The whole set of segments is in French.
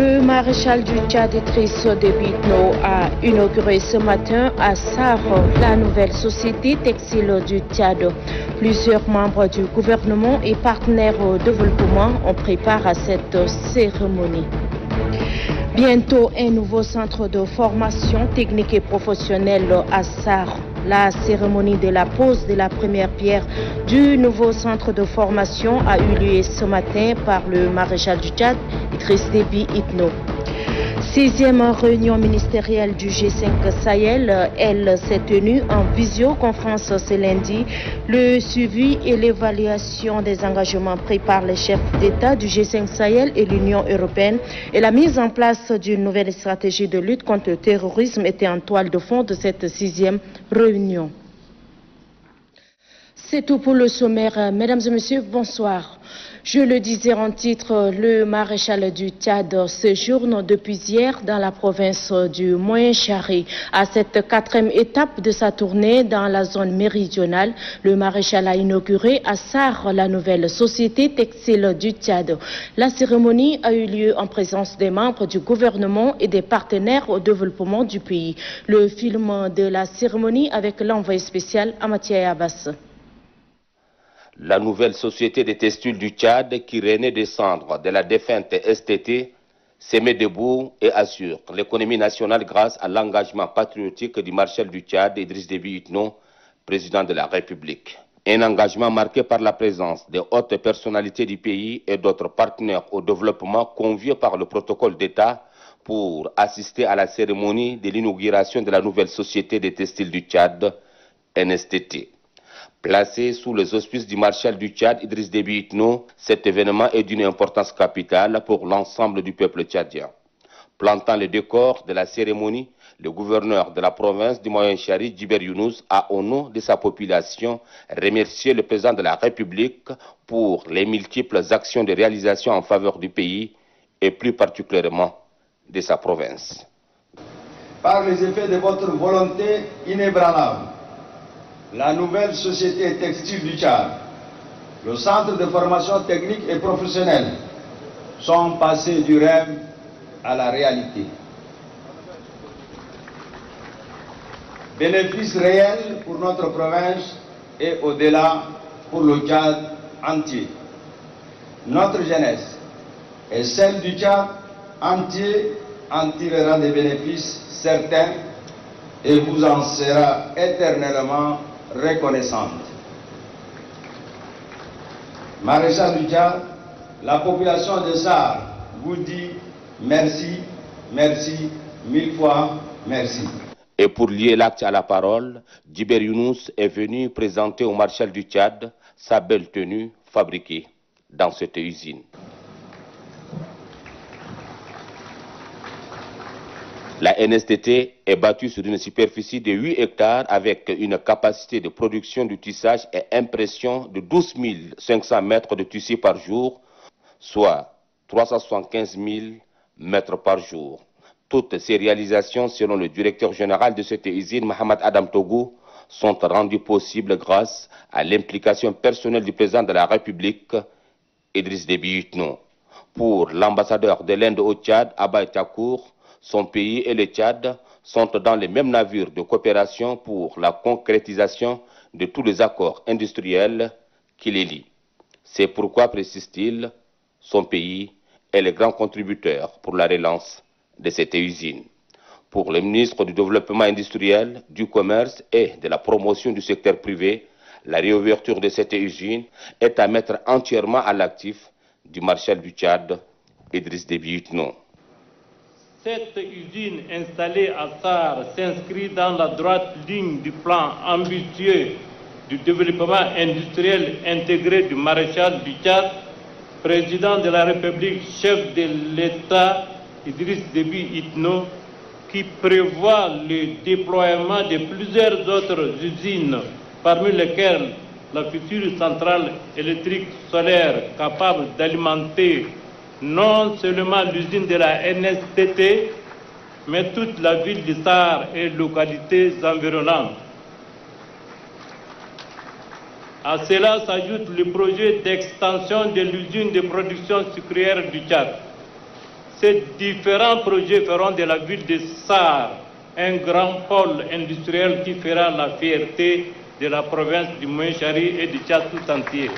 Le maréchal du Tchad, Idriss Déby Itno, a inauguré ce matin à Sarre la nouvelle société textile du Tchad. Plusieurs membres du gouvernement et partenaires au développement ont préparé à cette cérémonie. Bientôt, un nouveau centre de formation technique et professionnelle à Sarre. La cérémonie de la pose de la première pierre du nouveau centre de formation a eu lieu ce matin par le maréchal du Tchad, Idriss Déby Itno. 6e réunion ministérielle du G5 Sahel, elle s'est tenue en visioconférence ce lundi. Le suivi et l'évaluation des engagements pris par les chefs d'État du G5 Sahel et l'Union européenne et la mise en place d'une nouvelle stratégie de lutte contre le terrorisme étaient en toile de fond de cette 6e réunion. C'est tout pour le sommaire. Mesdames et messieurs, bonsoir. Je le disais en titre, le maréchal du Tchad séjourne depuis hier dans la province du Moyen-Chari. À cette 4e étape de sa tournée dans la zone méridionale, le maréchal a inauguré à Sarre la nouvelle société textile du Tchad. La cérémonie a eu lieu en présence des membres du gouvernement et des partenaires au développement du pays. Le film de la cérémonie avec l'envoyé spécial Amatia Abbas. La nouvelle société des textiles du Tchad, qui renaît des cendres de la défunte STT, se met debout et assure l'économie nationale grâce à l'engagement patriotique du maréchal du Tchad, Idriss Déby Itno, président de la République. Un engagement marqué par la présence de hautes personnalités du pays et d'autres partenaires au développement conviés par le protocole d'État pour assister à la cérémonie de l'inauguration de la nouvelle société des textiles du Tchad, NSTT. Placé sous les auspices du maréchal du Tchad, Idriss Déby Itno, cet événement est d'une importance capitale pour l'ensemble du peuple tchadien. Plantant le décor de la cérémonie, le gouverneur de la province du Moyen-Chari, Djiber Younous, a au nom de sa population remercié le président de la République pour les multiples actions de réalisation en faveur du pays et plus particulièrement de sa province. Par les effets de votre volonté inébranlable, la nouvelle société textile du Tchad, le centre de formation technique et professionnelle sont passés du rêve à la réalité. Bénéfice réel pour notre province et au-delà pour le Tchad entier. Notre jeunesse et celle du Tchad entier en tirera des bénéfices certains et vous en sera éternellement reconnaissante. Maréchal du Tchad, la population de Sarre vous dit merci, merci, 1000 fois merci. Et pour lier l'acte à la parole, Djiber Younous est venu présenter au maréchal du Tchad sa belle tenue fabriquée dans cette usine. La NSTT est bâtie sur une superficie de 8 hectares avec une capacité de production du tissage et impression de 12 500 mètres de tissu par jour, soit 375 000 mètres par jour. Toutes ces réalisations, selon le directeur général de cette usine, Mohamed Adam Togou, sont rendues possibles grâce à l'implication personnelle du président de la République, Idriss Déby Itno. Pour l'ambassadeur de l'Inde au Tchad, Abba Takour, son pays et le Tchad sont dans les mêmes navires de coopération pour la concrétisation de tous les accords industriels qui les lient. C'est pourquoi, précise-t-il, son pays est le grand contributeur pour la relance de cette usine. Pour le ministre du Développement industriel, du Commerce et de la promotion du secteur privé, la réouverture de cette usine est à mettre entièrement à l'actif du maréchal du Tchad, Idriss Déby Itno. Cette usine installée à Sarre s'inscrit dans la droite ligne du plan ambitieux du développement industriel intégré du maréchal du Tchad, président de la République, chef de l'État Idriss Déby Itno, qui prévoit le déploiement de plusieurs autres usines, parmi lesquelles la future centrale électrique solaire capable d'alimenter non seulement l'usine de la NSTT, mais toute la ville de Sarre et localités environnantes. À cela s'ajoute le projet d'extension de l'usine de production sucrière du Tchad. Ces différents projets feront de la ville de SAR un grand pôle industriel qui fera la fierté de la province du Mandchari et du Tchad tout entier.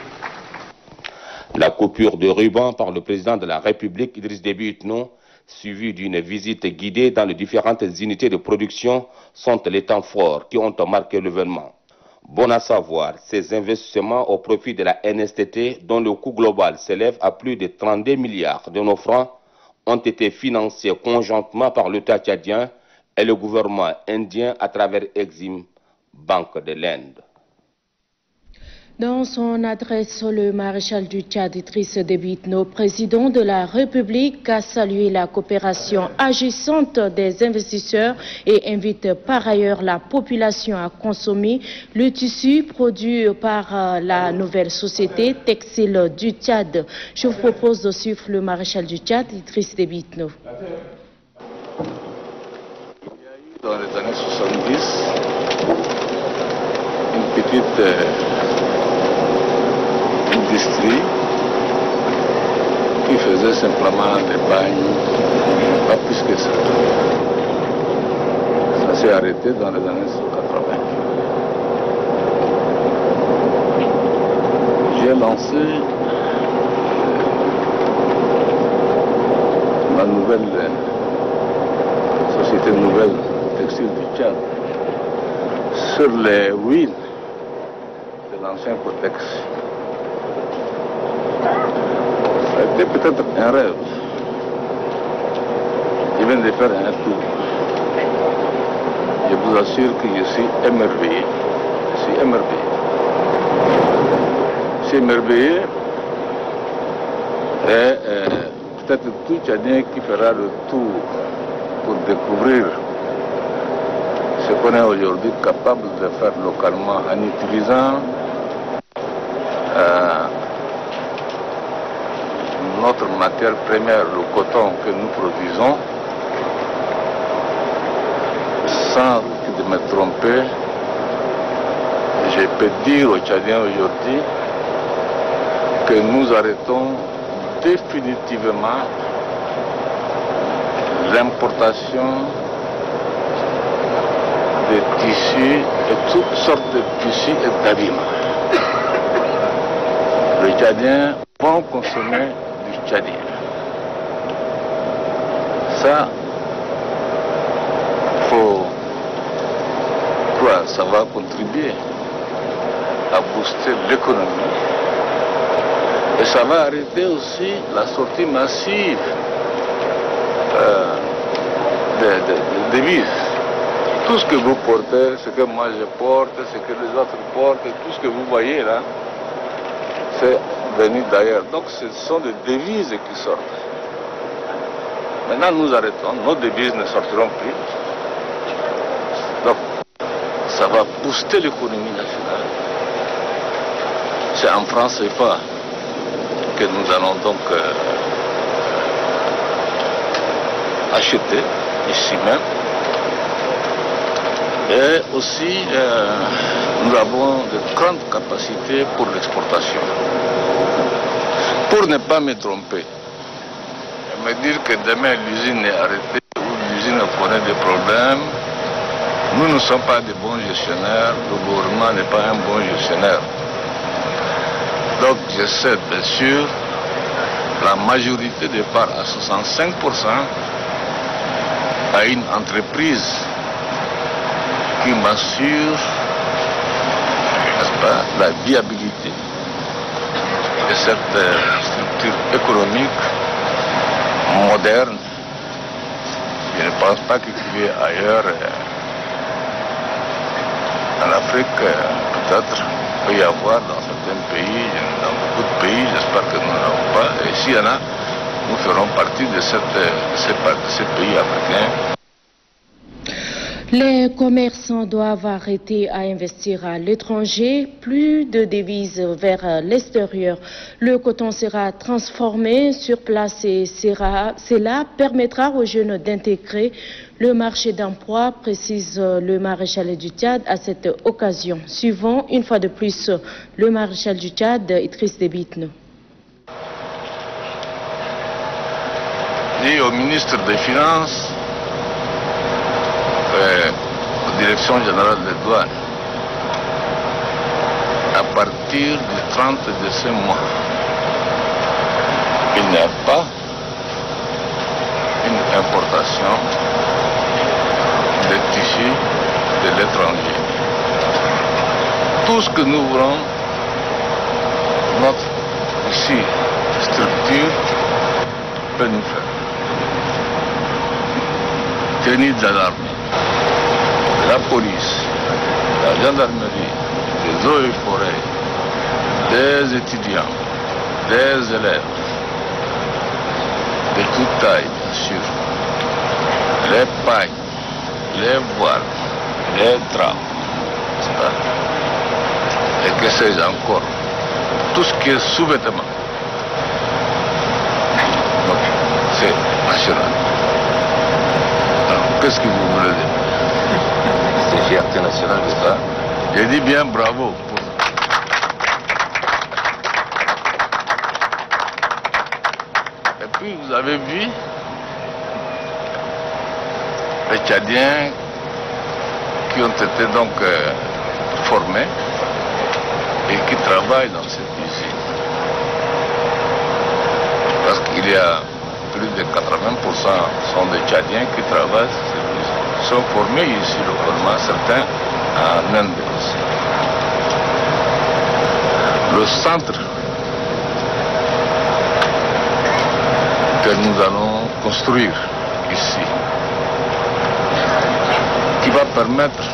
La coupure de ruban par le président de la République, Idriss Déby Itno, suivie d'une visite guidée dans les différentes unités de production, sont les temps forts qui ont marqué l'événement. Bon à savoir, ces investissements au profit de la NSTT, dont le coût global s'élève à plus de 32 milliards de nos francs, ont été financés conjointement par l'État tchadien et le gouvernement indien à travers Exim Banque de l'Inde. Dans son adresse, le maréchal du Tchad, Idriss Déby Itno, président de la République, a salué la coopération agissante des investisseurs et invite par ailleurs la population à consommer le tissu produit par la nouvelle société textile du Tchad. Je vous propose de suivre le maréchal du Tchad, Idriss Déby Itno. Dans les années 70, une petite industrie qui faisait simplement des bagnes, pas plus que ça. Ça s'est arrêté dans les années 80. J'ai lancé la nouvelle société nouvelle textile du Tchad sur les ruines de l'ancien Cotex. C'était peut-être un rêve. Je viens de faire un tour. Je vous assure que je suis émerveillé. Je suis émerveillé. Je suis émerveillé et peut-être tout Tchadien qui fera le tour pour découvrir ce qu'on est aujourd'hui capable de faire localement en utilisant notre matière première, le coton que nous produisons, sans de me tromper, je peux dire aux Tchadiens aujourd'hui que nous arrêtons définitivement l'importation de tissus et toutes sortes de tissus et d'habillements. Les Tchadiens vont consommer du tchadien. Ça, ça va contribuer à booster l'économie et ça va arrêter aussi la sortie massive des devises. Tout ce que vous portez, ce que moi je porte, ce que les autres portent, tout ce que vous voyez là, c'est venu d'ailleurs. Donc ce sont des devises qui sortent. Maintenant nous arrêtons, nos devises ne sortiront plus. Donc ça va booster l'économie nationale. C'est en France CFA que nous allons donc acheter ici même. Et aussi, nous avons de grandes capacités pour l'exportation. Pour ne pas me tromper, et me dire que demain l'usine est arrêtée ou l'usine connaît des problèmes, nous ne sommes pas des bons gestionnaires, le gouvernement n'est pas un bon gestionnaire. Donc je cède bien sûr la majorité des parts à 65% à une entreprise qui m'assure, n'est-ce pas, la viabilité de cette structure économique moderne. Je ne pense pas qu'il y ait ailleurs en Afrique, peut-être, il peut y avoir dans certains pays, dans beaucoup de pays, j'espère que nous n'en avons pas. Et s'il y en a, nous ferons partie de ces pays africains. Les commerçants doivent arrêter à investir à l'étranger, plus de devises vers l'extérieur. Le coton sera transformé sur place et cela permettra aux jeunes d'intégrer le marché d'emploi, précise le maréchal du Tchad à cette occasion. Suivons une fois de plus le maréchal du Tchad, Idriss Déby Itno. dit au ministre des Finances, aux directions générales des douanes, à partir du 30 de ce mois, il n'y a pas une importation de tissus de l'étranger. Tout ce que nous voulons, notre ici, structure peut nous faire. Tenir de l'armée, de la police, de la gendarmerie, des eaux et forêts, des étudiants, des élèves, de toute taille, bien sûr, les pailles, les voiles, les draps, et que sais-je encore, tout ce qui est sous-vêtements. Donc, c'est national. Alors, qu'est-ce que vous voulez dire? C'est fierté nationale de ça. J'ai dit bien bravo. Et puis vous avez vu les Tchadiens qui ont été donc formés et qui travaillent dans cette usine. Parce qu'il y a plus de 80% sont des Tchadiens qui travaillent, sont formés ici localement, certains en Inde aussi. Le centre que nous allons construire ici, qui va permettre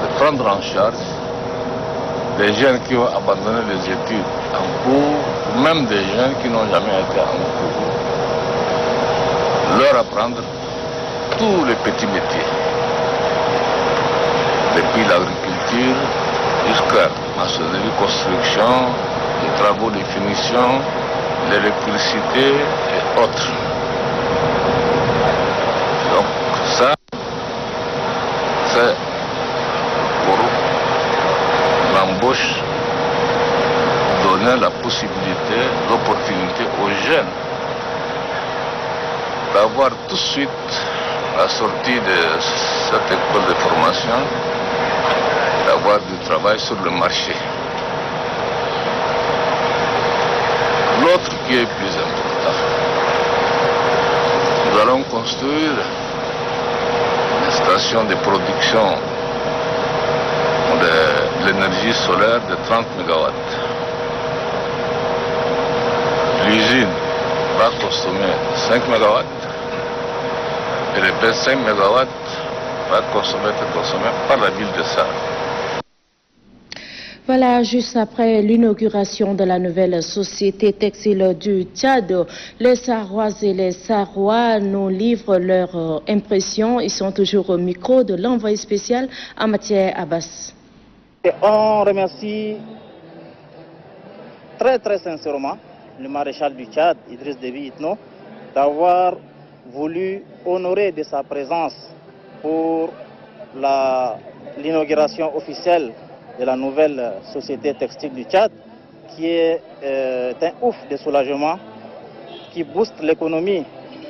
de prendre en charge des jeunes qui ont abandonné les études en cours, ou même des jeunes qui n'ont jamais été en cours, leur apprendre tous les petits métiers, depuis l'agriculture jusqu'à la maçonnerie, construction, les travaux de finition, l'électricité et autres. Donc ça, c'est pour l'embauche, donner la possibilité, l'opportunité aux jeunes d'avoir tout de suite à la sortie de cette école de formation, d'avoir du travail sur le marché. L'autre qui est plus important, nous allons construire une station de production de l'énergie solaire de 30 MW. L'usine va consommer 5 MW et les 25 MW va être consommé par la ville de Sarre. Voilà, juste après l'inauguration de la nouvelle société textile du Tchad, les Sarroises et les Sarrois nous livrent leur impression. Ils sont toujours au micro de l'envoyé spécial Amathia Abbas. Et on remercie très sincèrement le maréchal du Tchad, Idriss Déby Itno, d'avoir voulu honorer de sa présence pour l'inauguration officielle de la nouvelle société textile du Tchad, qui est un ouf de soulagement, qui booste l'économie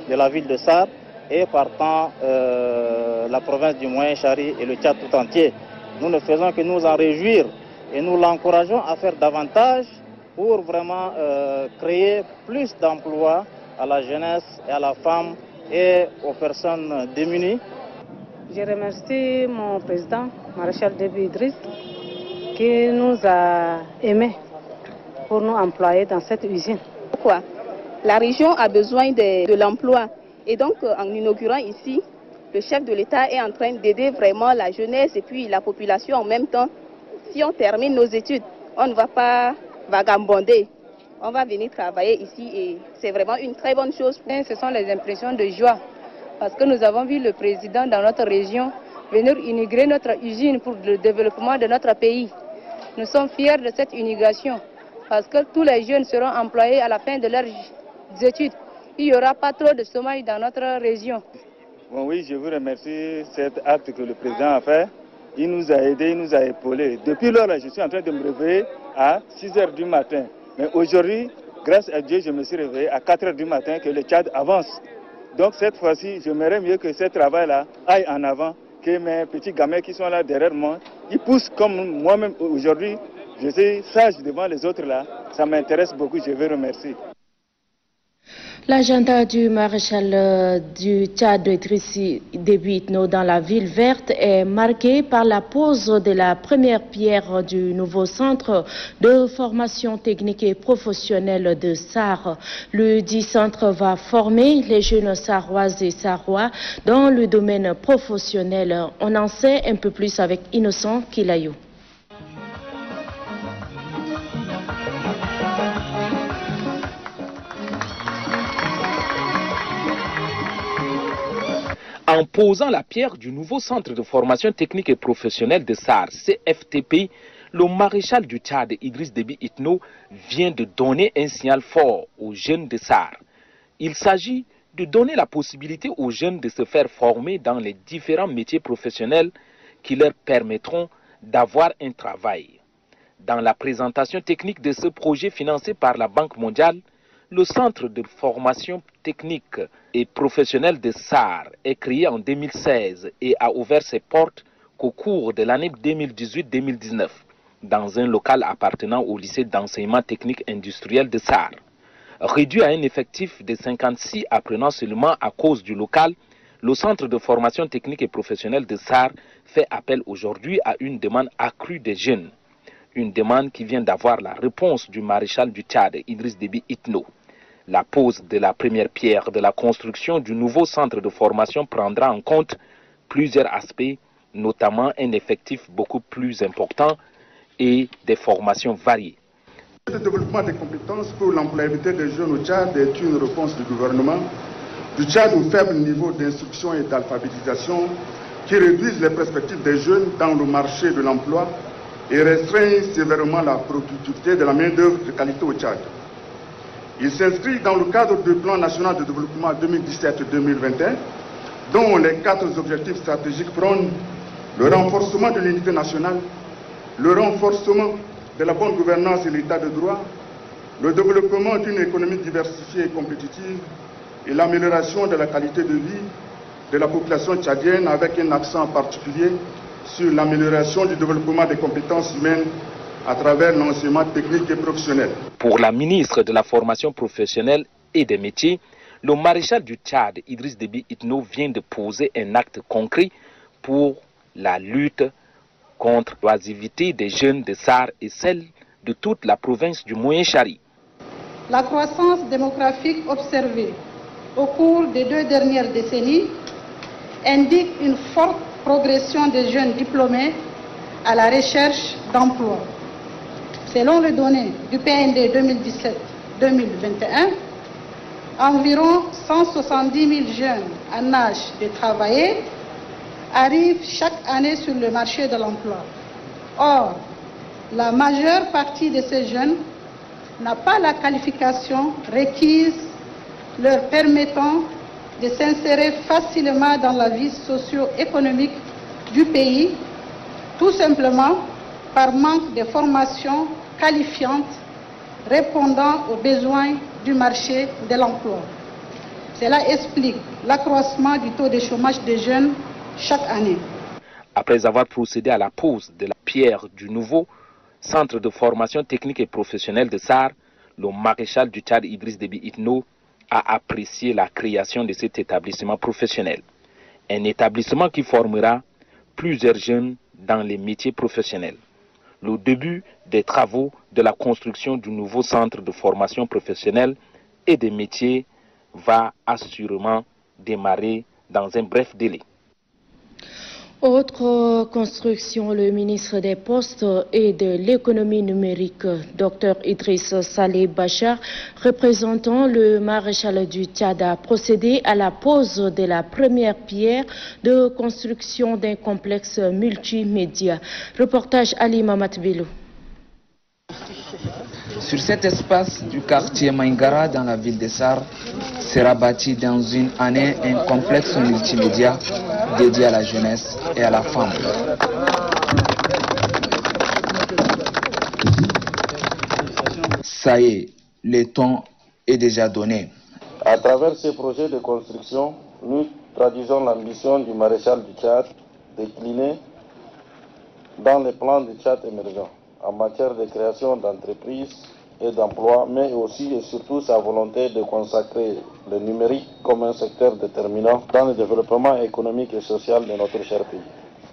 de la ville de Sarre et partant la province du Moyen-Chari et le Tchad tout entier. Nous ne faisons que nous en réjouir et nous l'encourageons à faire davantage pour vraiment créer plus d'emplois à la jeunesse et à la femme et aux personnes démunies. Je remercie mon président, maréchal Déby Idriss, qui nous a aimés pour nous employer dans cette usine. Pourquoi? La région a besoin de l'emploi et donc en inaugurant ici, le chef de l'État est en train d'aider vraiment la jeunesse et puis la population en même temps. Si on termine nos études, on ne va pas vagabonder. On va venir travailler ici et c'est vraiment une très bonne chose. Ce sont les impressions de joie parce que nous avons vu le président dans notre région venir inaugurer notre usine pour le développement de notre pays. Nous sommes fiers de cette inauguration parce que tous les jeunes seront employés à la fin de leurs études. Il n'y aura pas trop de chômage dans notre région. Bon, oui, je vous remercie cet acte que le président a fait. Il nous a aidés, il nous a épaulés. Depuis lors, je suis en train de me réveiller à 6 h du matin. Mais aujourd'hui, grâce à Dieu, je me suis réveillé à 4 h du matin que le Tchad avance. Donc cette fois-ci, j'aimerais mieux que ce travail-là aille en avant, que mes petits gamins qui sont là derrière moi, ils poussent comme moi-même aujourd'hui. Je suis sage devant les autres là, ça m'intéresse beaucoup, je veux remercier. L'agenda du maréchal du Tchad Idrissi Déby Itno dans la ville verte est marqué par la pose de la première pierre du nouveau centre de formation technique et professionnelle de SAR. Le dit centre va former les jeunes Saroises et Sarois dans le domaine professionnel. On en sait un peu plus avec Innocent Kilayou. En posant la pierre du nouveau centre de formation technique et professionnelle de SAR, CFTP, le maréchal du Tchad, Idriss Déby Itno, vient de donner un signal fort aux jeunes de SAR. Il s'agit de donner la possibilité aux jeunes de se faire former dans les différents métiers professionnels qui leur permettront d'avoir un travail. Dans la présentation technique de ce projet financé par la Banque mondiale, le centre de formation technique et professionnelle de SAR est créé en 2016 et a ouvert ses portes qu'au cours de l'année 2018-2019 dans un local appartenant au lycée d'enseignement technique industriel de SAR. Réduit à un effectif de 56 apprenants seulement à cause du local, le centre de formation technique et professionnelle de SAR fait appel aujourd'hui à une demande accrue des jeunes. Une demande qui vient d'avoir la réponse du maréchal du Tchad, Idriss Déby Itno. La pose de la première pierre de la construction du nouveau centre de formation prendra en compte plusieurs aspects, notamment un effectif beaucoup plus important et des formations variées. Le développement des compétences pour l'employabilité des jeunes au Tchad est une réponse du gouvernement du Tchad au faible niveau d'instruction et d'alphabétisation qui réduisent les perspectives des jeunes dans le marché de l'emploi et restreignent sévèrement la productivité de la main-d'œuvre de qualité au Tchad. Il s'inscrit dans le cadre du plan national de développement 2017-2021, dont les 4 objectifs stratégiques prônent le renforcement de l'unité nationale, le renforcement de la bonne gouvernance et l'état de droit, le développement d'une économie diversifiée et compétitive et l'amélioration de la qualité de vie de la population tchadienne avec un accent particulier sur l'amélioration du développement des compétences humaines à travers l'enseignement technique et professionnel. Pour la ministre de la formation professionnelle et des métiers, le maréchal du Tchad, Idriss Déby Itno, vient de poser un acte concret pour la lutte contre l'oisiveté des jeunes de SAR et celle de toute la province du Moyen-Chari. La croissance démographique observée au cours des 2 dernières décennies indique une forte progression des jeunes diplômés à la recherche d'emploi. Selon les données du PND 2017-2021, environ 170 000 jeunes en âge de travailler arrivent chaque année sur le marché de l'emploi. Or, la majeure partie de ces jeunes n'a pas la qualification requise leur permettant de s'insérer facilement dans la vie socio-économique du pays, tout simplement par manque de formation qualifiante répondant aux besoins du marché de l'emploi. Cela explique l'accroissement du taux de chômage des jeunes chaque année. Après avoir procédé à la pose de la pierre du nouveau centre de formation technique et professionnelle de SAR, le maréchal du Tchad, Idriss Déby Itno, a apprécié la création de cet établissement professionnel. Un établissement qui formera plusieurs jeunes dans les métiers professionnels. Le début des travaux de la construction du nouveau centre de formation professionnelle et des métiers va assurément démarrer dans un bref délai. Autre construction, le ministre des Postes et de l'économie numérique, Dr Idriss Saleh Bachar, représentant le maréchal du Tchad, a procédé à la pose de la première pierre de construction d'un complexe multimédia. Reportage Ali Mamat Bilou. Sur cet espace du quartier Maïngara dans la ville de SAR sera bâti dans une année un complexe multimédia dédié à la jeunesse et à la femme. Ça y est, le ton est déjà donné. À travers ces projets de construction, nous traduisons l'ambition du maréchal du Tchad déclinée dans les plans du Tchad émergent en matière de création d'entreprises et d'emplois, mais aussi et surtout sa volonté de consacrer le numérique comme un secteur déterminant dans le développement économique et social de notre cher pays.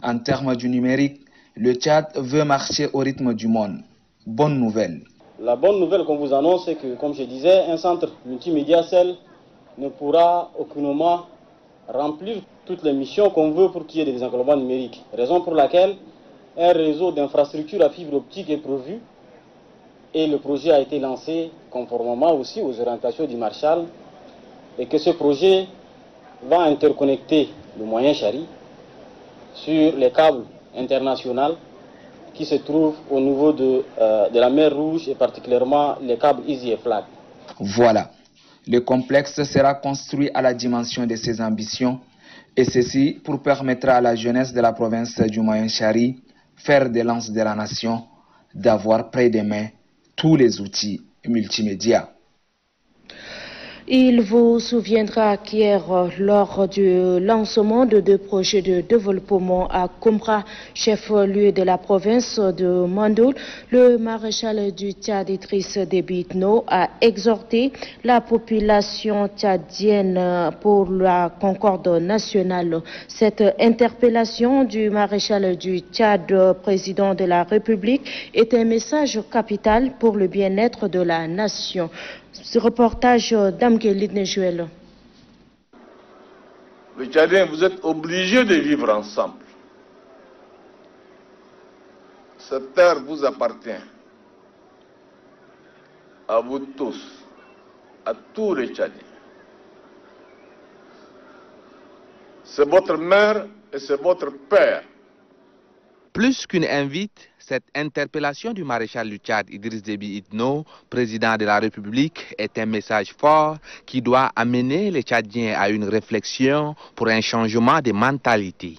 En termes du numérique, le Tchad veut marcher au rythme du monde. Bonne nouvelle. La bonne nouvelle qu'on vous annonce, c'est que, comme je disais, un centre multimédia seul ne pourra aucunement remplir toutes les missions qu'on veut pour qu'il y ait des désenclavements numériques. Raison pour laquelle un réseau d'infrastructures à fibre optique est prévu et le projet a été lancé conformément aussi aux orientations du Marshall et que ce projet va interconnecter le moyen Chari sur les câbles internationaux qui se trouvent au niveau de la mer Rouge et particulièrement les câbles Easy et Flag. Voilà, le complexe sera construit à la dimension de ses ambitions et ceci pour permettre à la jeunesse de la province du Moyen Chari, fer de lance de la nation, d'avoir près des mains tous les outils multimédia. Il vous souviendra qu'hier, lors du lancement de 2 projets de développement à Koumra, chef-lieu de la province de Mandoul, le maréchal du Tchad Idriss Déby Itno a exhorté la population tchadienne pour la concorde nationale. Cette interpellation du maréchal du Tchad, président de la République, est un message capital pour le bien-être de la nation. Ce reportage d'Amguelid Nejuel. Les Tchadiens, vous êtes obligés de vivre ensemble. Cette terre vous appartient. À vous tous. À tous les Tchadiens. C'est votre mère et c'est votre père. Plus qu'une invite, cette interpellation du maréchal du Tchad Idriss Déby Itno, président de la République, est un message fort qui doit amener les Tchadiens à une réflexion pour un changement de mentalité.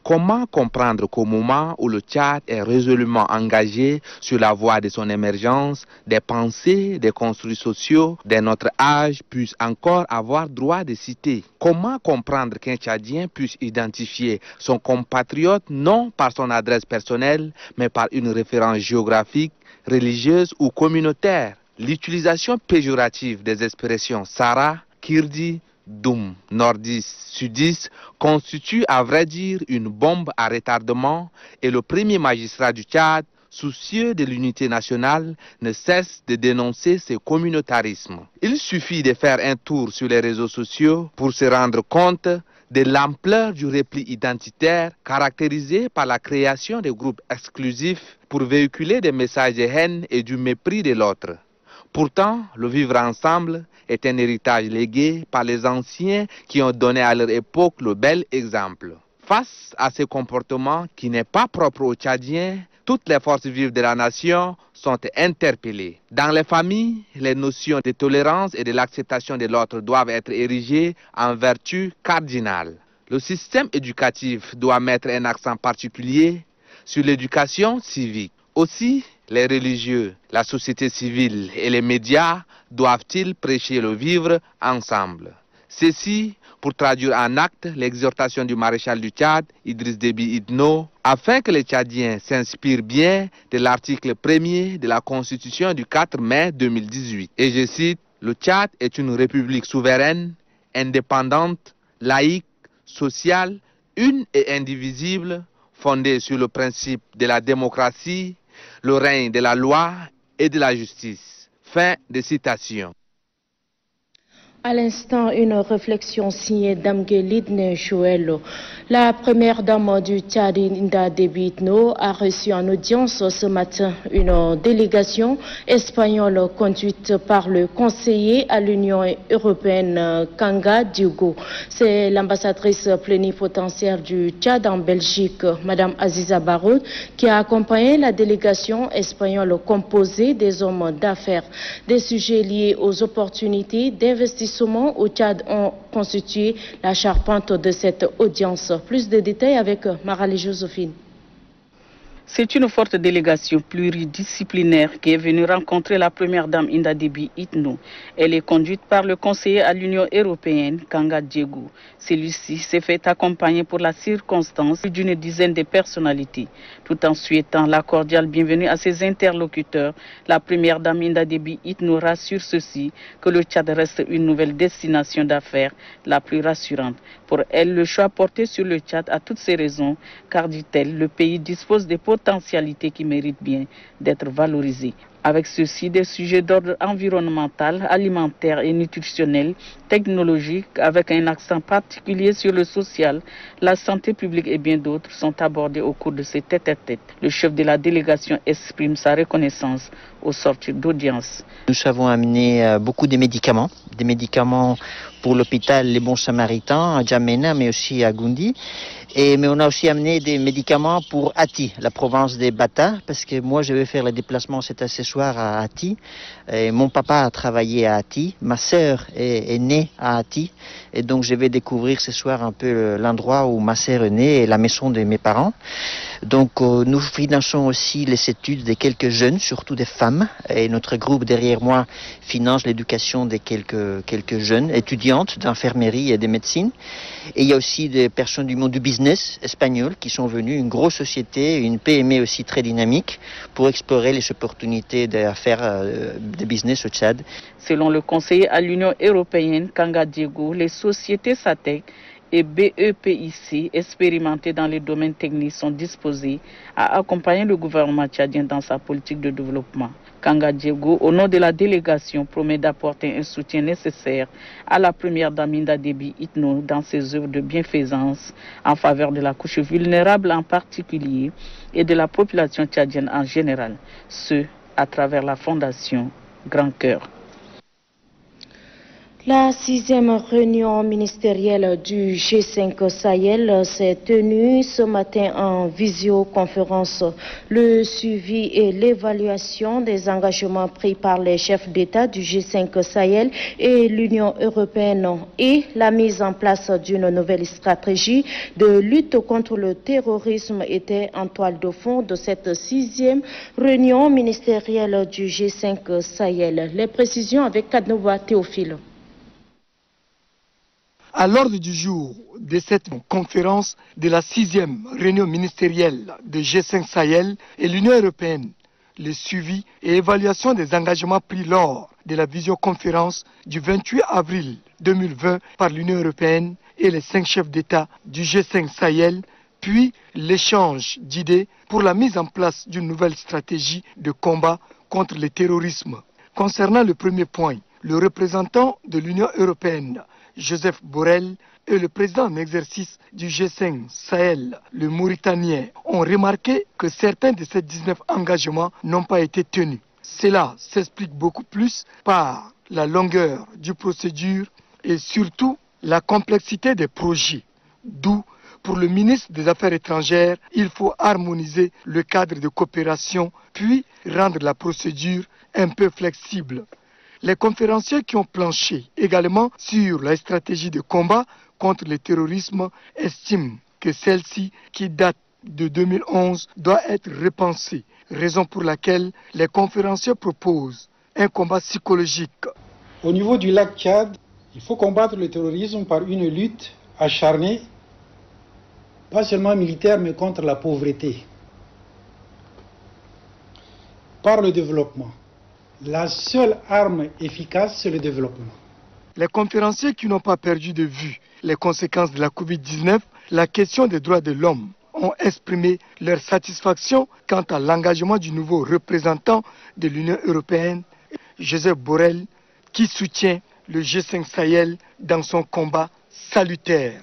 Comment comprendre qu'au moment où le Tchad est résolument engagé sur la voie de son émergence, des pensées, des construits sociaux de notre âge puissent encore avoir droit de citer? Comment comprendre qu'un Tchadien puisse identifier son compatriote non par son adresse personnelle, mais par une référence géographique, religieuse ou communautaire? L'utilisation péjorative des expressions Sara, Kirdi, Doum, nordiste, sudiste constitue à vrai dire une bombe à retardement et le premier magistrat du Tchad, soucieux de l'unité nationale, ne cesse de dénoncer ce communautarisme. Il suffit de faire un tour sur les réseaux sociaux pour se rendre compte de l'ampleur du repli identitaire caractérisé par la création de groupes exclusifs pour véhiculer des messages de haine et du mépris de l'autre. Pourtant, le vivre ensemble est un héritage légué par les anciens qui ont donné à leur époque le bel exemple. Face à ce comportement qui n'est pas propre aux Tchadiens, toutes les forces vives de la nation sont interpellées. Dans les familles, les notions de tolérance et de l'acceptation de l'autre doivent être érigées en vertu cardinale. Le système éducatif doit mettre un accent particulier sur l'éducation civique. Aussi, les religieux, la société civile et les médias doivent-ils prêcher le vivre ensemble. Ceci pour traduire en acte l'exhortation du maréchal du Tchad, Idriss Déby Itno, afin que les Tchadiens s'inspirent bien de l'article 1er de la Constitution du 4 mai 2018. Et je cite, « Le Tchad est une république souveraine, indépendante, laïque, sociale, une et indivisible, fondée sur le principe de la démocratie, le règne de la loi et de la justice. » Fin de citation. À l'instant, une réflexion signée d'Amguelid Nejuel. La première dame du Tchad, Idriss Déby Itno, a reçu en audience ce matin une délégation espagnole conduite par le conseiller à l'Union européenne Kanga Diogo. C'est l'ambassadrice plénipotentiaire du Tchad en Belgique, Madame Aziza Baroud, qui a accompagné la délégation espagnole composée des hommes d'affaires. Des sujets liés aux opportunités d'investissement au Tchad ont constitué la charpente de cette audience. Plus de détails avec Marale Josephine. C'est une forte délégation pluridisciplinaire qui est venue rencontrer la première dame Inda Déby Itno. Elle est conduite par le conseiller à l'Union européenne, Kanga Diégo. Celui-ci s'est fait accompagner pour la circonstance d'une dizaine de personnalités. Tout en souhaitant la cordiale bienvenue à ses interlocuteurs, la première dame Inda Déby Itno rassure ceci que le Tchad reste une nouvelle destination d'affaires la plus rassurante. Pour elle, le choix porté sur le Tchad a toutes ses raisons, car, dit-elle, le pays dispose des potentialités qui méritent bien d'être valorisées. Avec ceci, des sujets d'ordre environnemental, alimentaire et nutritionnel, technologique, avec un accent particulier sur le social, la santé publique et bien d'autres sont abordés au cours de ces tête-à-tête. Le chef de la délégation exprime sa reconnaissance aux sorties d'audience. Nous avons amené beaucoup de médicaments pour l'hôpital Les Bons Samaritains à Djamena, mais aussi à Goundi. Mais on a aussi amené des médicaments pour Ati, la province des Bata, parce que moi je vais faire le déplacement ce soir à Ati. Et mon papa a travaillé à Ati, ma sœur est née à Ati, et donc je vais découvrir ce soir un peu l'endroit où ma sœur est née et la maison de mes parents. Donc nous finançons aussi les études de quelques jeunes, surtout des femmes, et notre groupe derrière moi finance l'éducation de quelques jeunes étudiantes d'infirmerie et de médecine. Et il y a aussi des personnes du monde du business espagnol qui sont venues, une grosse société, une PME aussi très dynamique, pour explorer les opportunités d'affaires de business au Tchad. Selon le conseiller à l'Union européenne, Kanga Diégo, les sociétés SATEC et BEPIC expérimentés dans les domaines techniques sont disposés à accompagner le gouvernement tchadien dans sa politique de développement. Kanga Diégo, au nom de la délégation, promet d'apporter un soutien nécessaire à la première dame Inda Déby Itno dans ses œuvres de bienfaisance en faveur de la couche vulnérable en particulier et de la population tchadienne en général, ce à travers la fondation Grand Cœur. La 6e réunion ministérielle du G5 Sahel s'est tenue ce matin en visioconférence. Le suivi et l'évaluation des engagements pris par les chefs d'État du G5 Sahel et l'Union européenne et la mise en place d'une nouvelle stratégie de lutte contre le terrorisme étaient en toile de fond de cette 6e réunion ministérielle du G5 Sahel. Les précisions avec Kadnouba Théophile. À l'ordre du jour de cette conférence de la 6e réunion ministérielle de G5 Sahel et l'Union européenne, le suivi et évaluation des engagements pris lors de la visioconférence du 28 avril 2020 par l'Union européenne et les 5 chefs d'État du G5 Sahel, puis l'échange d'idées pour la mise en place d'une nouvelle stratégie de combat contre le terrorisme. Concernant le premier point, le représentant de l'Union européenne, Joseph Borrell, et le président en exercice du G5 Sahel, le Mauritanien, ont remarqué que certains de ces 19 engagements n'ont pas été tenus. Cela s'explique beaucoup plus par la longueur du procédure et surtout la complexité des projets. D'où, pour le ministre des Affaires étrangères, il faut harmoniser le cadre de coopération puis rendre la procédure un peu flexible. Les conférenciers qui ont planché également sur la stratégie de combat contre le terrorisme estiment que celle-ci, qui date de 2011, doit être repensée, raison pour laquelle les conférenciers proposent un combat psychologique. Au niveau du lac Tchad, il faut combattre le terrorisme par une lutte acharnée, pas seulement militaire, mais contre la pauvreté, par le développement. La seule arme efficace, c'est le développement. Les conférenciers qui n'ont pas perdu de vue les conséquences de la Covid-19, la question des droits de l'homme, ont exprimé leur satisfaction quant à l'engagement du nouveau représentant de l'Union européenne, Joseph Borrell, qui soutient le G5 Sahel dans son combat salutaire.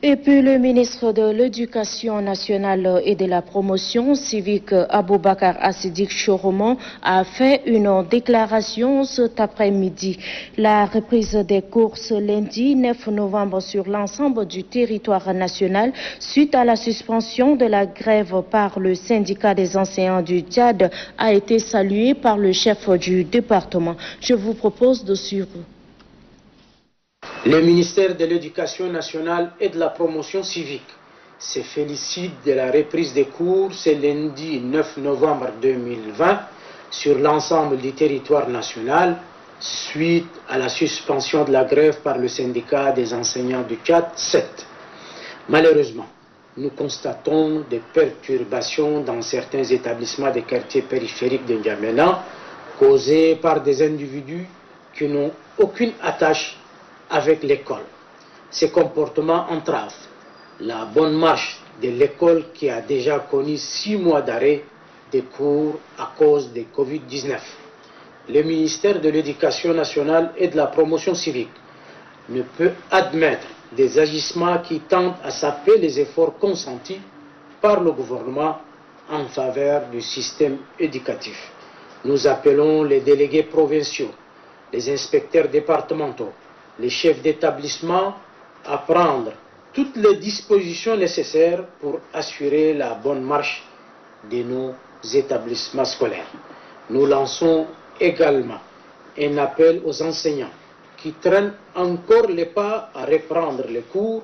Et puis le ministre de l'Éducation nationale et de la promotion civique, Aboubakar Assidik Choromon, a fait une déclaration cet après-midi. La reprise des cours ce lundi 9 novembre sur l'ensemble du territoire national suite à la suspension de la grève par le syndicat des enseignants du Tchad a été saluée par le chef du département. Je vous propose de suivre. Le ministère de l'Éducation nationale et de la promotion civique se félicite de la reprise des cours ce lundi 9 novembre 2020 sur l'ensemble du territoire national suite à la suspension de la grève par le syndicat des enseignants du Tchad 7. Malheureusement, nous constatons des perturbations dans certains établissements des quartiers périphériques de N'Djamena causées par des individus qui n'ont aucune attache avec l'école. Ces comportements entravent la bonne marche de l'école qui a déjà connu 6 mois d'arrêt des cours à cause de Covid-19. Le ministère de l'Éducation nationale et de la promotion civique ne peut admettre des agissements qui tendent à saper les efforts consentis par le gouvernement en faveur du système éducatif. Nous appelons les délégués provinciaux, les inspecteurs départementaux, les chefs d'établissement à prendre toutes les dispositions nécessaires pour assurer la bonne marche de nos établissements scolaires. Nous lançons également un appel aux enseignants qui traînent encore les pas à reprendre les cours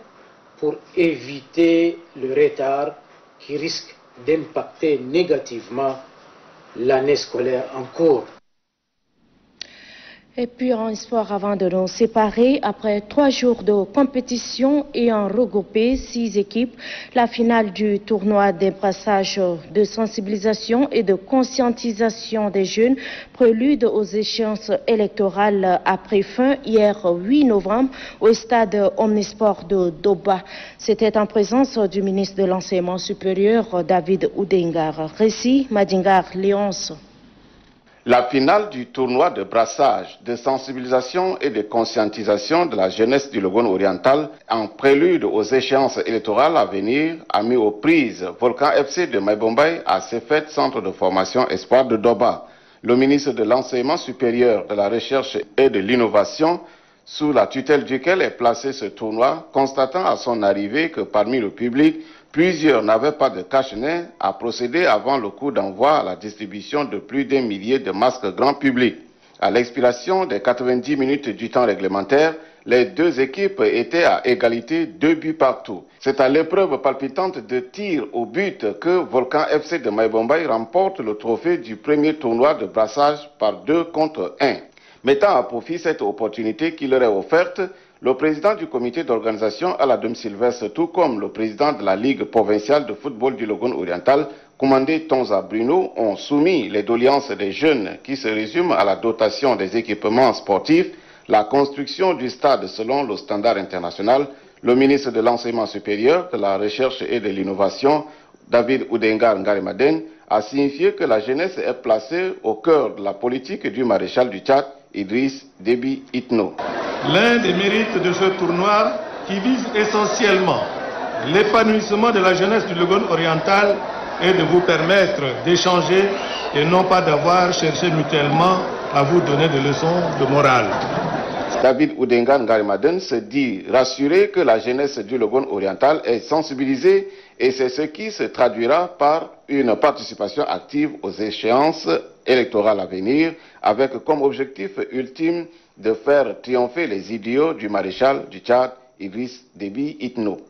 pour éviter le retard qui risque d'impacter négativement l'année scolaire en cours. Et puis en sport, avant de nous séparer, après 3 jours de compétition ayant regroupé 6 équipes, la finale du tournoi des brassages de sensibilisation et de conscientisation des jeunes, prélude aux échéances électorales, a pris fin hier 8 novembre au stade Omnisport de Doba. C'était en présence du ministre de l'Enseignement supérieur, David Oudengar. Récit, Madingar Léonce. La finale du tournoi de brassage, de sensibilisation et de conscientisation de la jeunesse du Logone oriental, en prélude aux échéances électorales à venir, a mis aux prises Volcan FC de Maïbombay à Cefet, centre de formation Espoir de Doba. Le ministre de l'Enseignement supérieur, de la Recherche et de l'Innovation, sous la tutelle duquel est placé ce tournoi, constatant à son arrivée que parmi le public, plusieurs n'avaient pas de cache-nez, a procédé avant le coup d'envoi à la distribution de plus d'1 millier de masques grand public. À l'expiration des 90 minutes du temps réglementaire, les 2 équipes étaient à égalité, 2 buts partout. C'est à l'épreuve palpitante de tir au but que Volcan FC de Maïbombay remporte le trophée du premier tournoi de brassage par 2 contre 1. Mettant à profit cette opportunité qui leur est offerte, le président du comité d'organisation Aladoum Sylvestre, tout comme le président de la Ligue provinciale de football du Logone oriental, commandé Tonza Bruno, ont soumis les doléances des jeunes qui se résument à la dotation des équipements sportifs, la construction du stade selon le standard international. Le ministre de l'Enseignement supérieur, de la Recherche et de l'Innovation, David Oudengar Ngarimaden, a signifié que la jeunesse est placée au cœur de la politique du maréchal du Tchad, Idriss Déby Itno. L'un des mérites de ce tournoi, qui vise essentiellement l'épanouissement de la jeunesse du Logone oriental, est de vous permettre d'échanger et non pas d'avoir cherché mutuellement à vous donner des leçons de morale. David Oudengar Ngarimaden se dit rassuré que la jeunesse du Logone oriental est sensibilisée et c'est ce qui se traduira par une participation active aux échéances électorales à venir, avec comme objectif ultime de faire triompher les idéaux du maréchal du Tchad, Idriss Déby Itno.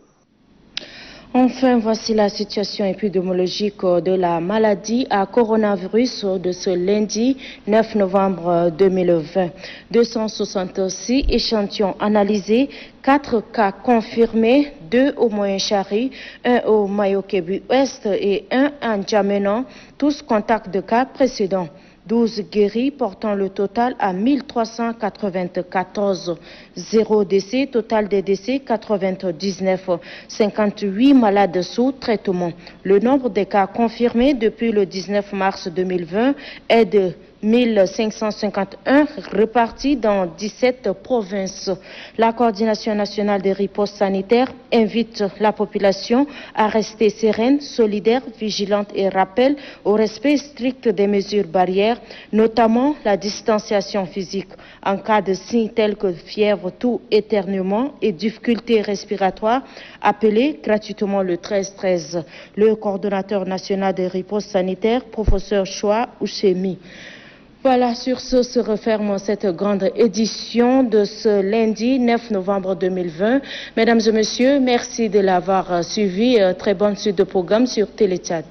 Enfin, voici la situation épidémiologique de la maladie à coronavirus de ce lundi 9 novembre 2020. 266 échantillons analysés, 4 cas confirmés, 2 au Moyen-Chari, 1 au Mayo-Kébu-Ouest et 1 à N'Djamena, tous contacts de cas précédents. 12 guéris, portant le total à 1394. 0 décès, total des décès 99. 58 malades sous traitement. Le nombre de cas confirmés depuis le 19 mars 2020 est de 1551 répartis dans 17 provinces. La coordination nationale des ripostes sanitaires invite la population à rester sereine, solidaire, vigilante et rappelle au respect strict des mesures barrières, notamment la distanciation physique. En cas de signes tels que fièvre, toux, éternuement et difficultés respiratoires, appelez gratuitement le 1313. Le coordonnateur national des ripostes sanitaires, professeur Choua Ouchemi. Voilà, sur ce se referme cette grande édition de ce lundi 9 novembre 2020. Mesdames et messieurs, merci de l'avoir suivi. Très bonne suite de programme sur Télé Tchad.